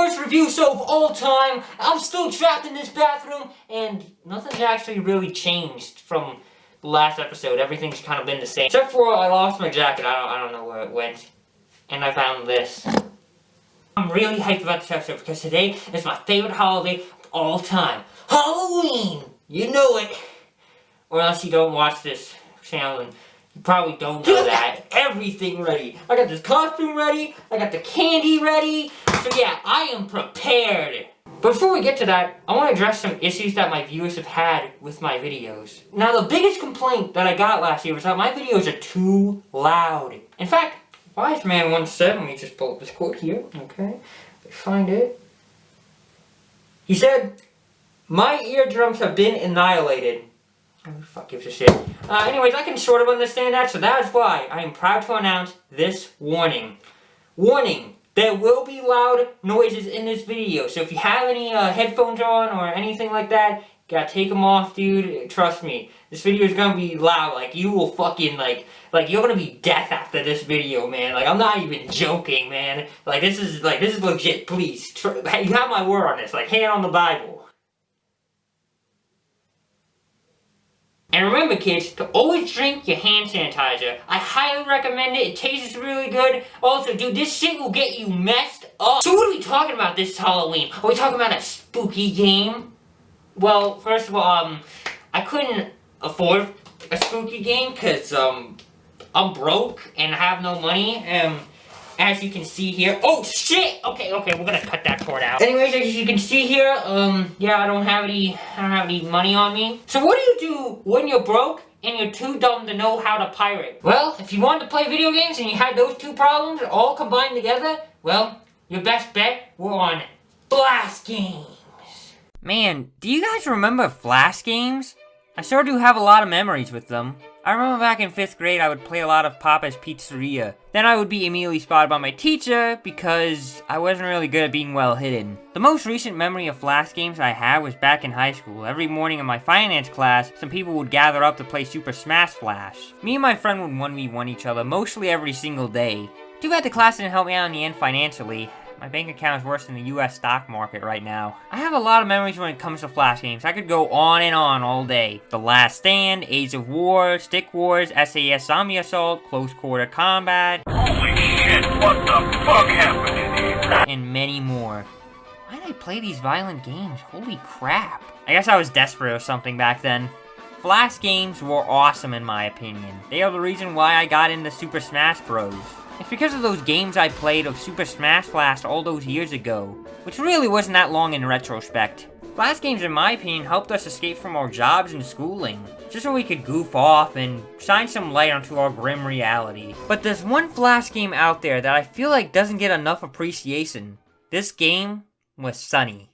worst review show of all time. I'm still trapped in this bathroom, and nothing's actually really changed from the last episode. Everything's kind of been the same. Except for I lost my jacket. I don't know where it went. And I found this. I'm really hyped about this episode because today is my favorite holiday of all time. Halloween! You know it. Or unless you don't watch this channel, and you probably don't know that. Everything ready. I got this costume ready. I got the candy ready. So yeah, I am prepared. But before we get to that, I want to address some issues that my viewers have had with my videos. Now, the biggest complaint that I got last year was that my videos are too loud. In fact, Wise Man once said, let me just pull up this quote here, okay? Find it. He said, "My eardrums have been annihilated." Who the fuck gives a shit? Anyways, I can sort of understand that, so that is why I am proud to announce this warning. Warning! There will be loud noises in this video, so if you have any headphones on or anything like that, you gotta take them off, dude. Trust me, this video is gonna be loud. Like, you will fucking, like you're gonna be deaf after this video, man. Like, I'm not even joking, man. Like, this is legit, please. You have my word on this, like, hand on the Bible. And remember, kids, to always drink your hand sanitizer. I highly recommend it. It tastes really good. Also, dude, this shit will get you messed up. So what are we talking about this Halloween? Are we talking about a spooky game? Well, first of all, I couldn't afford a spooky game because, I'm broke and I have no money. As you can see here. Oh, shit! Okay, we're gonna cut that part out. Anyways, as you can see here, yeah, I don't have any money on me. So what do you do when you're broke and you're too dumb to know how to pirate? Well, if you wanted to play video games and you had those two problems all combined together, well, your best bet were on Flash Games. Man, do you guys remember Flash Games? I sure do have a lot of memories with them. I remember back in 5th grade I would play a lot of Papa's Pizzeria. Then I would be immediately spotted by my teacher because I wasn't really good at being well hidden. The most recent memory of Flash Games I had was back in high school. Every morning in my finance class, some people would gather up to play Super Smash Flash. Me and my friend would 1v1 each other mostly every single day. Too bad the class didn't help me out in the end financially. My bank account is worse than the US stock market right now. I have a lot of memories when it comes to Flash Games. I could go on and on all day. The Last Stand, Age of War, Stick Wars, SAS Zombie Assault, Close Quarter Combat. Holy shit, what the fuck happened in here? And many more. Why did I play these violent games? Holy crap. I guess I was desperate or something back then. Flash Games were awesome in my opinion. They are the reason why I got into Super Smash Bros. It's because of those games I played of Super Smash Blast all those years ago, which really wasn't that long in retrospect. Flash Games, in my opinion, helped us escape from our jobs and schooling, just so we could goof off and shine some light onto our grim reality. But there's one Flash game out there that I feel like doesn't get enough appreciation. This game was Sonny.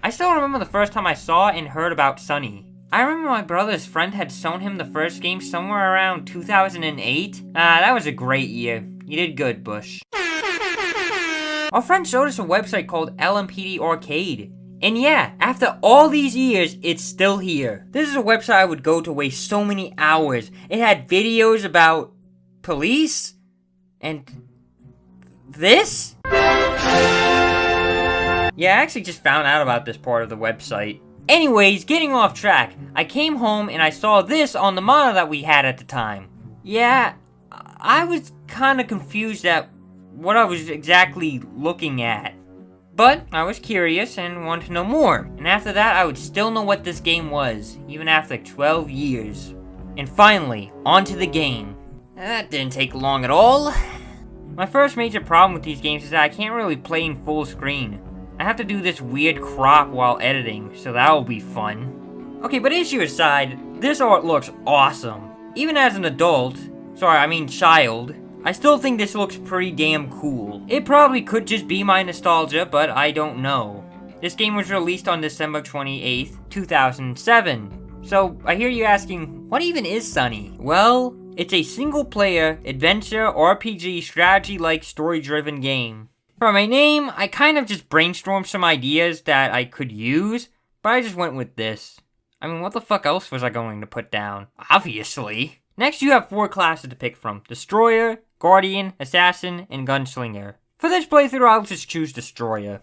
I still remember the first time I saw and heard about Sonny. I remember my brother's friend had shown him the first game somewhere around 2008. That was a great year. You did good, Bush. Our friend showed us a website called LMPD Arcade. And yeah, after all these years, it's still here. This is a website I would go to waste so many hours. It had videos about police and this? Yeah, I actually just found out about this part of the website. Anyways, getting off track, I came home and I saw this on the monitor that we had at the time. Yeah, I was kinda confused at what I was exactly looking at. But I was curious and wanted to know more. And after that, I would still know what this game was, even after 12 years. And finally, onto the game. That didn't take long at all. My first major problem with these games is that I can't really play in full screen. I have to do this weird crop while editing, so that'll be fun. Okay, but issue aside, this art looks awesome. Even as an adult, child, I still think this looks pretty damn cool. It probably could just be my nostalgia, but I don't know. This game was released on December 28th, 2007. So, I hear you asking, what even is Sonny? Well, it's a single-player, adventure, RPG, strategy-like, story-driven game. For my name, I kind of just brainstormed some ideas that I could use, but I just went with this. I mean, what the fuck else was I going to put down? Obviously. Next, you have 4 classes to pick from. Destroyer, Guardian, Assassin, and Gunslinger. For this playthrough, I'll just choose Destroyer.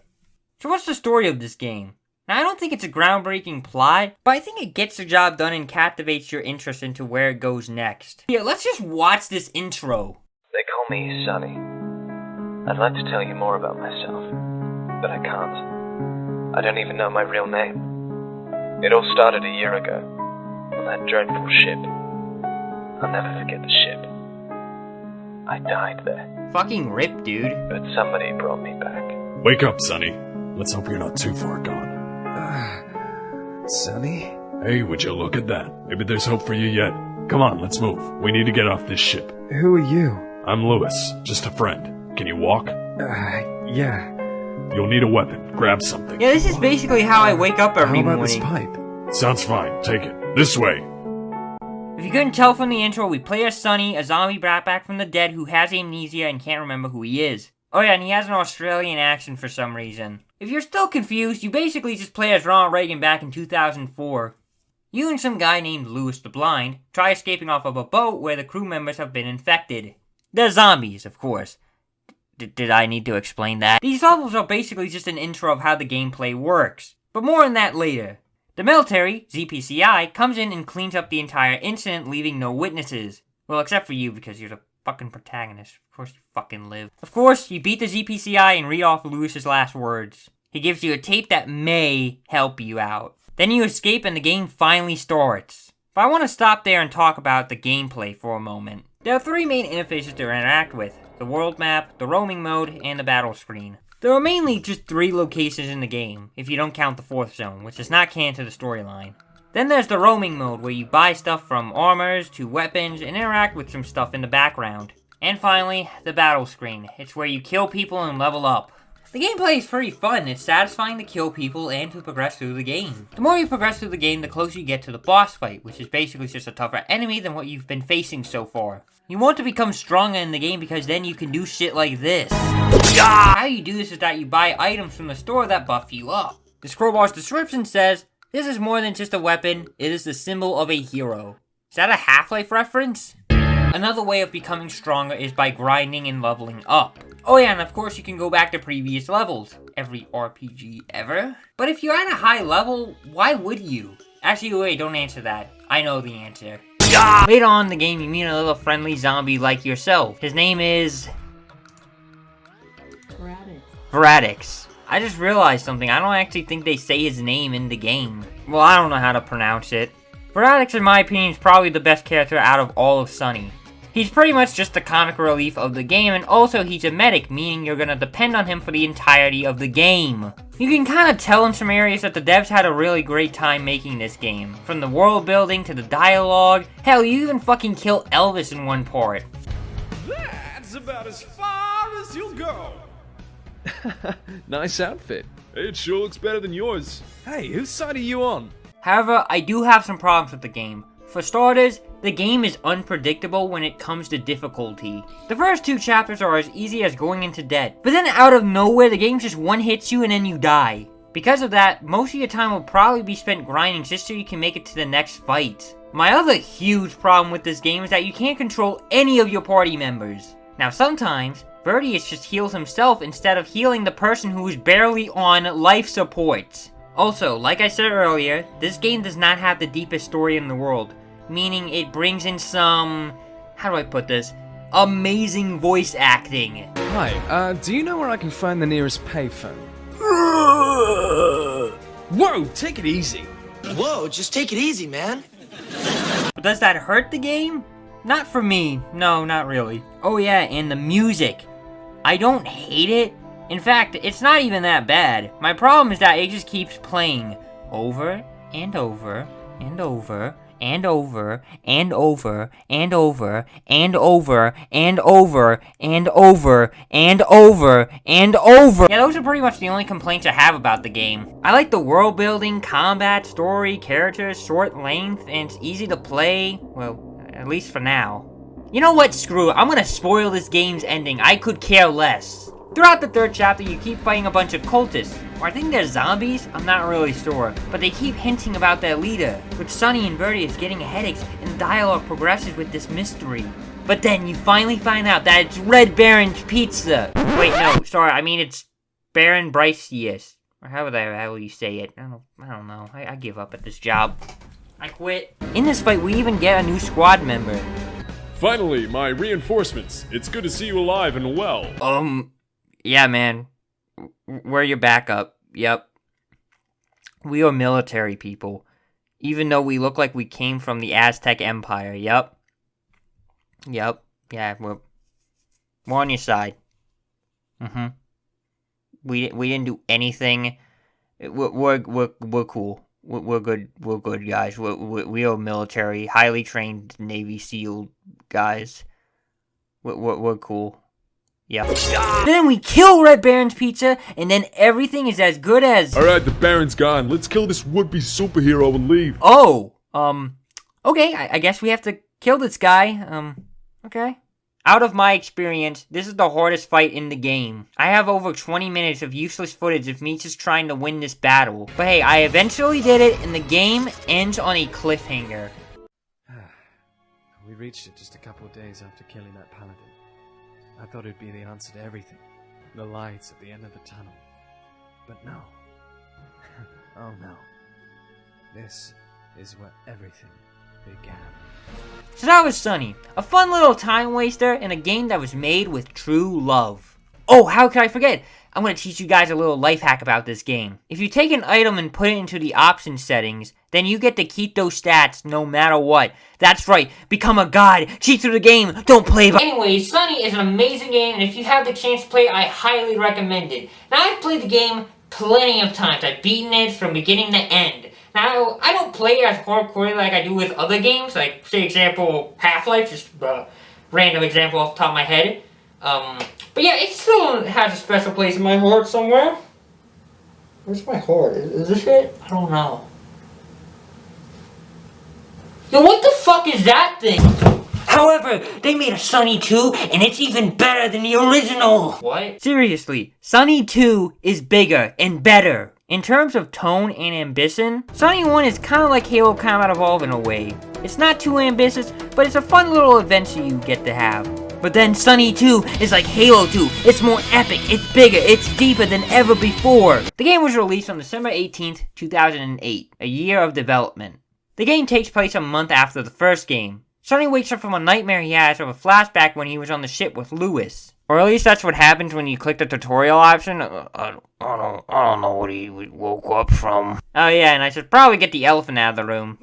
So what's the story of this game? Now, I don't think it's a groundbreaking plot, but I think it gets the job done and captivates your interest into where it goes next. Here, let's just watch this intro. They call me Sonny. I'd like to tell you more about myself, but I can't. I don't even know my real name. It all started a year ago, on that dreadful ship. I'll never forget the ship. I died there. Fucking rip, dude. But somebody brought me back. Wake up, Sonny. Let's hope you're not too far gone. Sonny? Hey, would you look at that? Maybe there's hope for you yet. Come on, let's move. We need to get off this ship. Who are you? I'm Lewis, just a friend. Can you walk? Yeah. You'll need a weapon. Grab something. Yeah, this is basically how I wake up every How about morning. this pipe? Sounds fine. Take it. This way. If you couldn't tell from the intro, we play as Sonny, a zombie brought back from the dead who has amnesia and can't remember who he is. Oh yeah, and he has an Australian accent for some reason. If you're still confused, you basically just play as Ronald Reagan back in 2004. You and some guy named Lewis the Blind try escaping off of a boat where the crew members have been infected. They're zombies, of course. Did I need to explain that? These levels are basically just an intro of how the gameplay works, but more on that later. The military, ZPCI, comes in and cleans up the entire incident, leaving no witnesses. Well, except for you, because you're the fucking protagonist. Of course you fucking live. Of course, you beat the ZPCI and read off Lewis's last words. He gives you a tape that may help you out. Then you escape and the game finally starts. But I want to stop there and talk about the gameplay for a moment. There are three main interfaces to interact with: the world map, the roaming mode, and the battle screen. There are mainly just 3 locations in the game, if you don't count the 4th zone, which is not canon to the storyline. Then there's the roaming mode, where you buy stuff from armors to weapons and interact with some stuff in the background. And finally, the battle screen. It's where you kill people and level up. The gameplay is pretty fun. It's satisfying to kill people and to progress through the game. The more you progress through the game, the closer you get to the boss fight, which is basically just a tougher enemy than what you've been facing so far. You want to become stronger in the game because then you can do shit like this. How you do this is that you buy items from the store that buff you up. The scrollbar's description says, "This is more than just a weapon, it is the symbol of a hero." Is that a Half-Life reference? Another way of becoming stronger is by grinding and leveling up. Oh yeah, and of course you can go back to previous levels. Every RPG ever. But if you're at a high level, why would you? Actually, wait, don't answer that. I know the answer. Later on in the game, you meet a little friendly zombie like yourself. His name is... Veradix. I just realized something. I don't actually think they say his name in the game. Well, I don't know how to pronounce it. Veradix, in my opinion, is probably the best character out of all of Sonny. He's pretty much just the comic relief of the game, and also he's a medic, meaning you're gonna depend on him for the entirety of the game. You can kinda tell in some areas that the devs had a really great time making this game. From the world building to the dialogue. Hell, you even fucking kill Elvis in one part. That's about as far as you'll go. Nice outfit. It sure looks better than yours. Hey, whose side are you on? However, I do have some problems with the game. For starters, the game is unpredictable when it comes to difficulty. The first 2 chapters are as easy as going into debt, but then out of nowhere the game just one-hits you and then you die. Because of that, most of your time will probably be spent grinding just so you can make it to the next fight. My other huge problem with this game is that you can't control any of your party members. Now sometimes, Verdius just heals himself instead of healing the person who is barely on life support. Also, like I said earlier, this game does not have the deepest story in the world, meaning it brings in some, how do I put this, amazing voice acting. Hi, do you know where I can find the nearest payphone? Whoa, take it easy. Whoa, just take it easy, man. But does that hurt the game? Not for me, no, not really. Oh yeah, and the music. I don't hate it. In fact, it's not even that bad. My problem is that it just keeps playing over and over and over and over and over and over and over and over and over and over and over. Yeah, those are pretty much the only complaints I have about the game. I like the world building, combat, story, characters, short length, and it's easy to play. Well, at least for now. You know what? Screw it. I'm gonna spoil this game's ending. I could care less. Throughout the 3rd chapter, you keep fighting a bunch of cultists. Or I think they're zombies? I'm not really sure. But they keep hinting about their leader, with Sonny and Verdius getting headaches, and the dialogue progresses with this mystery. But then you finally find out that it's Red Baron's Pizza. Wait, no, sorry, I mean it's Baron Brycius. Or however the hell you say it. I don't know. I give up at this job. I quit. In this fight, we even get a new squad member. Finally, my reinforcements. It's good to see you alive and well. Yeah, man. We're your backup. Yep. We are military people. Even though we look like we came from the Aztec Empire. Yep. Yeah, we're on your side. We didn't do anything. We're cool. We're good. We're good guys. We are military, highly trained Navy SEAL guys. We're cool. Yeah. Then we kill Red Baron's pizza, and then everything is as good as. All right, the Baron's gone. Let's kill this would-be superhero and leave. Oh. Okay. I guess we have to kill this guy. Okay. Out of my experience, this is the hardest fight in the game. I have over 20 minutes of useless footage of me just trying to win this battle. But hey, I eventually did it, and the game ends on a cliffhanger. We reached it just a couple of days after killing that paladin. I thought it'd be the answer to everything. The lights at the end of the tunnel. But no. Oh no. This is where everything began. So that was Sonny, a fun little time waster in a game that was made with true love. Oh, how could I forget? I'm going to teach you guys a little life hack about this game. If you take an item and put it into the options settings, then you get to keep those stats no matter what. That's right, become a god, cheat through the game, don't play by. Anyways, Sonny is an amazing game, and if you have the chance to play it, I highly recommend it. Now, I've played the game plenty of times. I've beaten it from beginning to end. Now, I don't play it as hardcore like I do with other games, like, say, example, Half-Life, just a random example off the top of my head. But yeah, it still has a special place in my heart somewhere. Where's my heart? Is this it? I don't know. Yo, what the fuck is that thing? However, they made a Sonny 2, and it's even better than the original! What? Seriously, Sonny 2 is bigger and better. In terms of tone and ambition, Sonny 1 is kinda like Halo Combat Evolved in a way. It's not too ambitious, but it's a fun little adventure you get to have. But then Sonny 2 is like Halo 2. It's more epic, it's bigger, it's deeper than ever before. The game was released on December 18th, 2008, a year of development. The game takes place a month after the first game. Sonny wakes up from a nightmare he has of a flashback when he was on the ship with Lewis. Or at least that's what happens when you click the tutorial option. I don't know what he woke up from. Oh yeah, and I should probably get the elephant out of the room.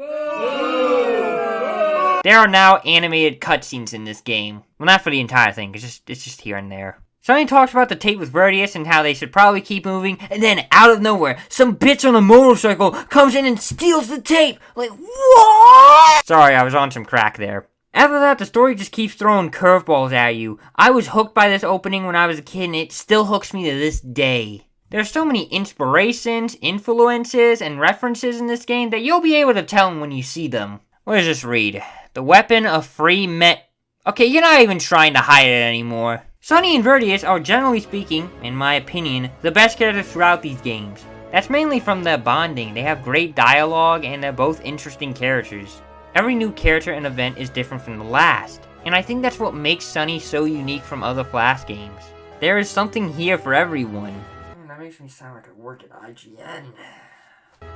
There are now animated cutscenes in this game. Well, not for the entire thing, it's just here and there. Sonny talks about the tape with Verdius and how they should probably keep moving, and then, out of nowhere, some bitch on a motorcycle comes in and steals the tape! Like, what? Sorry, I was on some crack there. After that, the story just keeps throwing curveballs at you. I was hooked by this opening when I was a kid, and it still hooks me to this day. There's so many inspirations, influences, and references in this game that you'll be able to tell when you see them. What does this read? The weapon of free Okay, you're not even trying to hide it anymore. Sonny and Verdius are, generally speaking, in my opinion, the best characters throughout these games. That's mainly from their bonding. They have great dialogue, and they're both interesting characters. Every new character and event is different from the last, and I think that's what makes Sonny so unique from other Flash games. There is something here for everyone. That makes me sound like I work at IGN.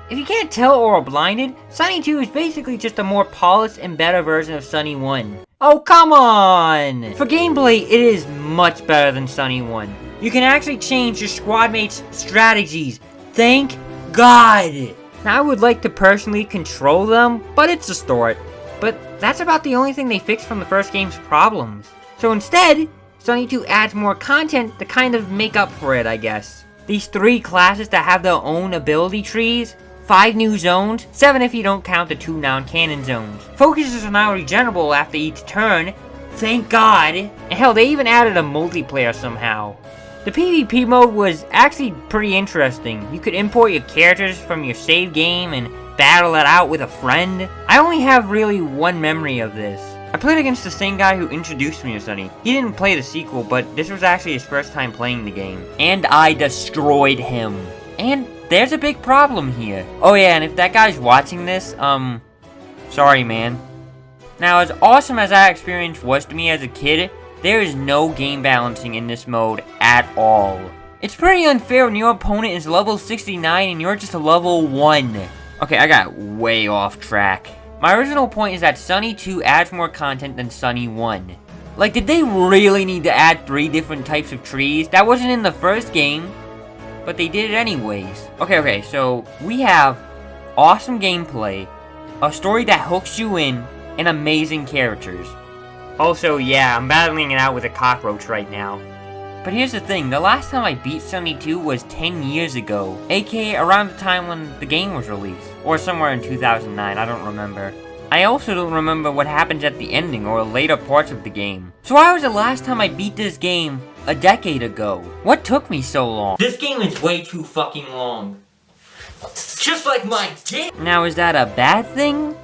If you can't tell or are blinded, Sonny 2 is basically just a more polished and better version of Sonny 1. Oh, come on! For gameplay, it is much better than Sonny 1. You can actually change your squad mates' strategies. Thank God! Now, I would like to personally control them, but it's a start. But that's about the only thing they fixed from the first game's problems. So instead, Sonny 2 adds more content to kind of make up for it, I guess. These 3 classes that have their own ability trees, 5 new zones, 7 if you don't count the 2 non-canon zones. Focuses are now regenerable after each turn, thank God, and hell, they even added a multiplayer somehow. The PvP mode was actually pretty interesting. You could import your characters from your save game and battle it out with a friend. I only have really one memory of this. I played against the same guy who introduced me to Sonny. He didn't play the sequel, but this was actually his first time playing the game. And I destroyed him. And there's a big problem here. Oh yeah, and if that guy's watching this, sorry man. Now, as awesome as that experience was to me as a kid, there is no game balancing in this mode at all. It's pretty unfair when your opponent is level 69 and you're just a level 1. Okay, I got way off track. My original point is that Sonny 2 adds more content than Sonny 1. Like, did they really need to add 3 different types of trees? That wasn't in the first game, but they did it anyways. Okay, so we have awesome gameplay, a story that hooks you in, and amazing characters. Also, yeah, I'm battling it out with a cockroach right now. But here's the thing, the last time I beat Sonny 2 was 10 years ago, aka around the time when the game was released, or somewhere in 2009, I don't remember. I also don't remember what happens at the ending or later parts of the game. So why was the last time I beat this game a decade ago? What took me so long? This game is way too fucking long. Just like my game! Now is that a bad thing?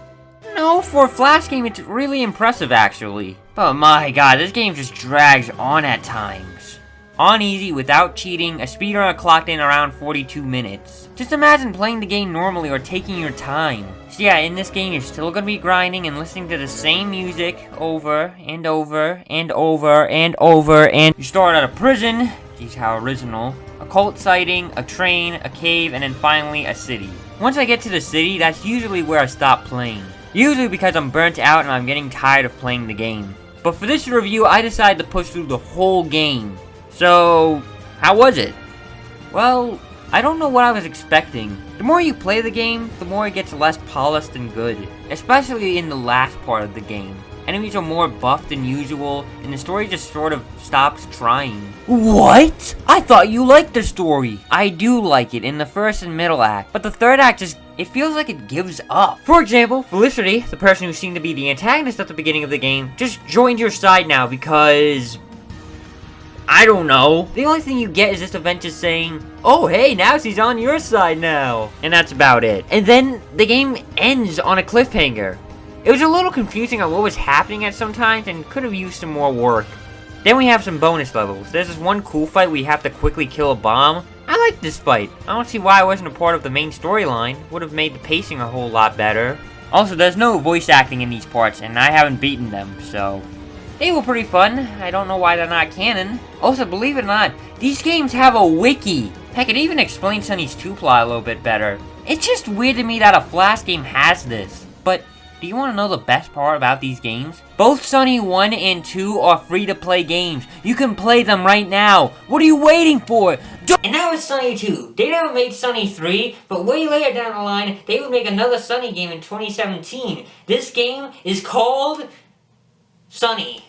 No, for a Flash game it's really impressive actually. But my god, this game just drags on at times. On easy, without cheating, a speedrunner clocked in around 42 minutes. Just imagine playing the game normally or taking your time. So yeah, in this game you're still gonna be grinding and listening to the same music over and over and over and over, and you start at a prison, geez how original, a cult sighting, a train, a cave, and then finally a city. Once I get to the city, that's usually where I stop playing. Usually because I'm burnt out and I'm getting tired of playing the game. But for this review, I decided to push through the whole game. So, how was it? Well, I don't know what I was expecting. The more you play the game, the more it gets less polished and good. Especially in the last part of the game. Enemies are more buffed than usual, and the story just sort of stops trying. What? I thought you liked the story. I do like it in the first and middle act, but the third act just, it feels like it gives up. For example, Felicity, the person who seemed to be the antagonist at the beginning of the game, just joined your side now because I don't know. The only thing you get is this event just saying, oh hey, now she's on your side now. And that's about it. And then the game ends on a cliffhanger. It was a little confusing on what was happening at some times and could have used some more work. Then we have some bonus levels. There's this one cool fight where you have to quickly kill a bomb. I like this fight. I don't see why it wasn't a part of the main storyline. Would have made the pacing a whole lot better. Also, there's no voice acting in these parts and I haven't beaten them, so they were pretty fun. I don't know why they're not canon. Also, believe it or not, these games have a wiki. Heck, it even explains Sonny's 2 plot a little bit better. It's just weird to me that a Flash game has this. But do you want to know the best part about these games? Both Sonny 1 and 2 are free-to-play games. You can play them right now. What are you waiting for? And that was Sonny 2. They never made Sonny 3, but way later down the line, they would make another Sonny game in 2017. This game is called Sonny.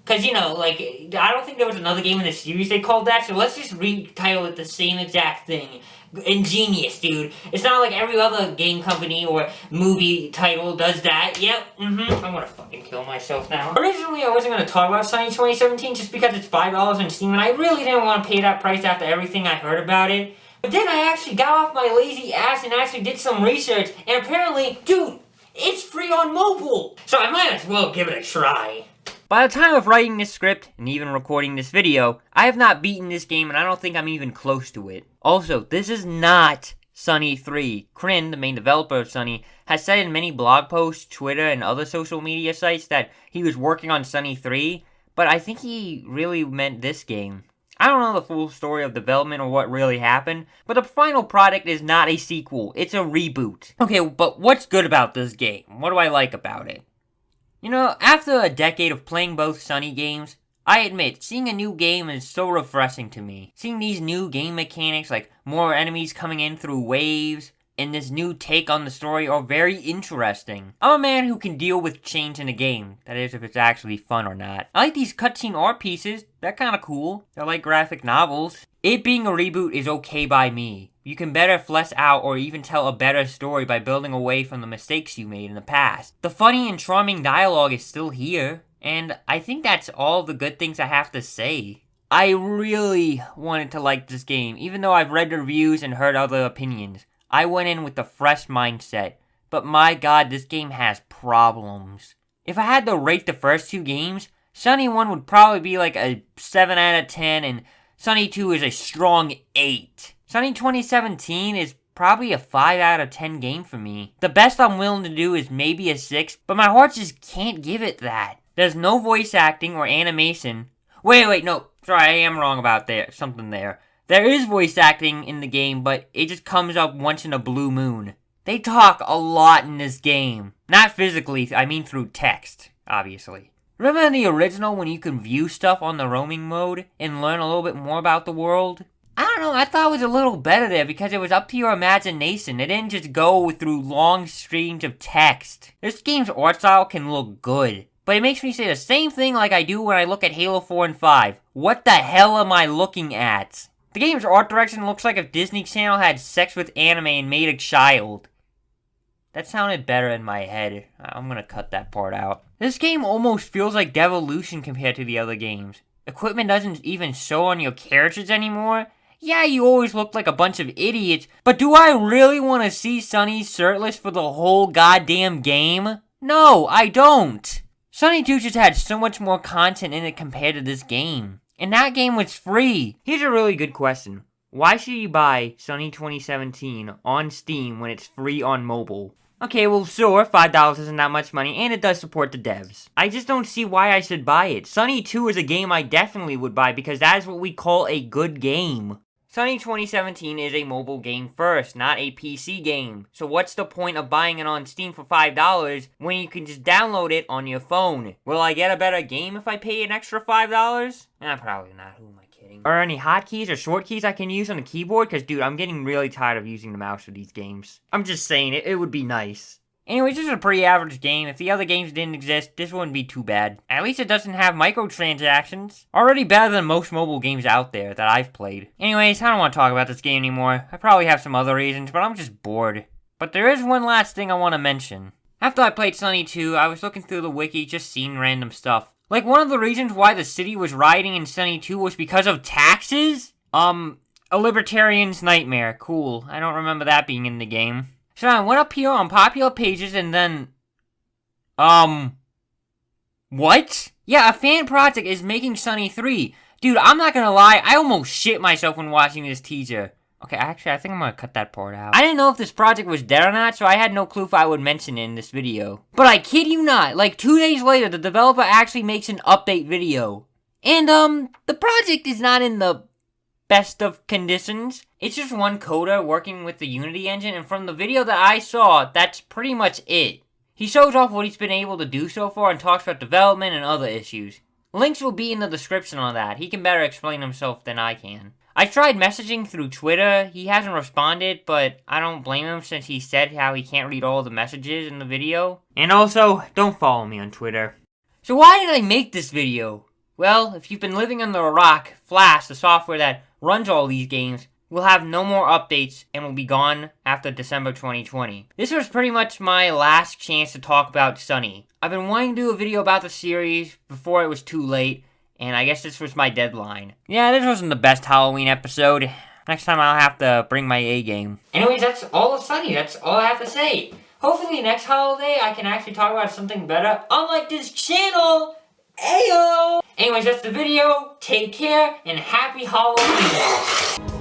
Cause, you know, like, I don't think there was another game in the series they called that, so let's just retitle it the same exact thing. Ingenious, dude. It's not like every other game company or movie title does that. Yep, I'm gonna fucking kill myself now. Originally, I wasn't gonna talk about Sonny 2017 just because it's $5 on Steam, and I really didn't want to pay that price after everything I heard about it. But then I actually got off my lazy ass and actually did some research, and apparently, dude, it's free on mobile! So I might as well give it a try. By the time of writing this script, and even recording this video, I have not beaten this game and I don't think I'm even close to it. Also, this is not Sonny 3. Kryn, the main developer of Sonny, has said in many blog posts, Twitter, and other social media sites that he was working on Sonny 3, but I think he really meant this game. I don't know the full story of development or what really happened, but the final product is not a sequel, it's a reboot. Okay, but what's good about this game? What do I like about it? You know, after a decade of playing both Sonny games, I admit, seeing a new game is so refreshing to me. Seeing these new game mechanics, like more enemies coming in through waves, and this new take on the story are very interesting. I'm a man who can deal with change in a game, that is if it's actually fun or not. I like these cutscene art pieces, they're kinda cool. They're like graphic novels. It being a reboot is okay by me. You can better flesh out or even tell a better story by building away from the mistakes you made in the past. The funny and charming dialogue is still here, and I think that's all the good things I have to say. I really wanted to like this game, even though I've read reviews and heard other opinions. I went in with a fresh mindset, but my god, this game has problems. If I had to rate the first 2 games, Sonny 1 would probably be like a 7 out of 10, and Sonny 2 is a strong 8. Sonny 2017 is probably a 5 out of 10 game for me. The best I'm willing to do is maybe a 6, but my heart just can't give it that. There's no voice acting or animation. Wait, no, sorry, I am wrong about something there. There is voice acting in the game, but it just comes up once in a blue moon. They talk a lot in this game. Not physically, I mean through text, obviously. Remember in the original when you can view stuff on the roaming mode and learn a little bit more about the world? I don't know, I thought it was a little better there because it was up to your imagination. It didn't just go through long streams of text. This game's art style can look good, but it makes me say the same thing like I do when I look at Halo 4 and 5. What the hell am I looking at? The game's art direction looks like if Disney Channel had sex with anime and made a child. That sounded better in my head. I'm gonna cut that part out. This game almost feels like Devolution compared to the other games. Equipment doesn't even show on your characters anymore. Yeah, you always look like a bunch of idiots, but do I really want to see Sonny shirtless for the whole goddamn game? No, I don't. Sonny 2 just had so much more content in it compared to this game. And that game was free. Here's a really good question. Why should you buy Sonny 2017 on Steam when it's free on mobile? Okay, well sure, $5 isn't that much money, and it does support the devs. I just don't see why I should buy it. Sonny 2 is a game I definitely would buy because that is what we call a good game. Sonny 2017 is a mobile game first, not a PC game. So what's the point of buying it on Steam for $5 when you can just download it on your phone? Will I get a better game if I pay an extra $5? Probably not. Who am I kidding? Are there any hotkeys or short keys I can use on the keyboard? Because, dude, I'm getting really tired of using the mouse for these games. I'm just saying, it would be nice. Anyways, this is a pretty average game. If the other games didn't exist, this wouldn't be too bad. At least it doesn't have microtransactions. Already better than most mobile games out there that I've played. Anyways, I don't want to talk about this game anymore. I probably have some other reasons, but I'm just bored. But there is one last thing I want to mention. After I played Sonny 2, I was looking through the wiki, just seeing random stuff. Like, one of the reasons why the city was rioting in Sonny 2 was because of taxes? A libertarian's nightmare. Cool. I don't remember that being in the game. So I went up here on popular pages and then... What? Yeah, a fan project is making Sonny 3. Dude, I'm not gonna lie, I almost shit myself when watching this teaser. Okay, actually, I think I'm gonna cut that part out. I didn't know if this project was dead or not, so I had no clue if I would mention it in this video. But I kid you not, like 2 days later, the developer actually makes an update video. And, the project is not in the best of conditions. It's just one coder working with the Unity engine, and from the video that I saw, that's pretty much it. He shows off what he's been able to do so far and talks about development and other issues. Links will be in the description on that. He can better explain himself than I can. I tried messaging through Twitter. He hasn't responded, but I don't blame him since he said how he can't read all the messages in the video. And also, don't follow me on Twitter. So why did I make this video? Well, if you've been living under a rock, Flash, the software that runs all these games, will have no more updates and will be gone after December 2020. This was pretty much my last chance to talk about Sonny. I've been wanting to do a video about the series before it was too late, and I guess this was my deadline. Yeah, this wasn't the best Halloween episode. Next time I'll have to bring my A game. Anyways, that's all of Sonny. That's all I have to say. Hopefully next holiday I can actually talk about something better, unlike this channel. Ayo! Anyways, that's the video. Take care, and happy Halloween.